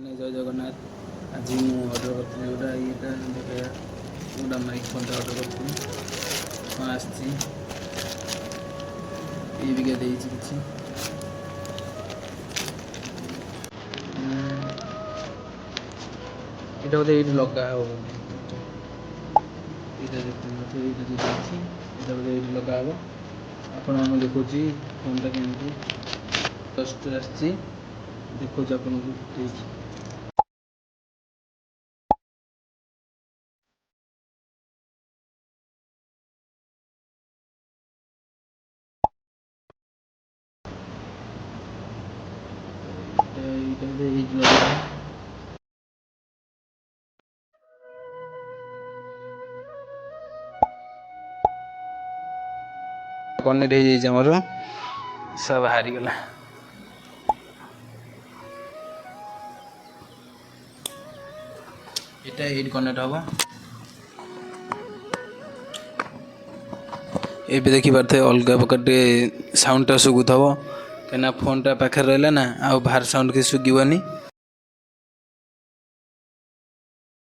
मैंने जय जगन्नाथ आज मु अर्डर करी गोटा ये देखा गोटा माइक फोन अर्डर करी आसी ये किसी এটা বোধহয় এইটি লগা হব এটা দেখুন এইটা যেটা ଅଛି এটা বোধহয় এইটি ଲଗା ହବ ଆପଣଙ୍କୁ ଦେଖୁଛି ଫୋନ୍ଟା କେମିତି ଜଷ୍ଟ ଆସିଛି ଦେଖୁଛି ଆପଣଙ୍କୁ ଠିକ୍ এইটা বোଧହয় এইଟି ଲଗା ହବ କନେକ୍ଟ ହେଇଯାଇଛି ଆମର ସବୁ ବାହାରିଗଲା এটা এইଟି କନେକ୍ଟ ହବ ଏବେ ଦେଖିପାରୁଥିବେ ଅଲଗା ପ୍ରକାର ଟିକେ ସାଉଣ୍ଡଟା ଶୁଭୁଥିବ କାହିଁକିନା ଫୋନ୍ଟା ପାଖରେ ରହିଲା ନା ଆଉ ବାହାର ସାଉଣ୍ଡ କିଛି ଶୁଭିବନି।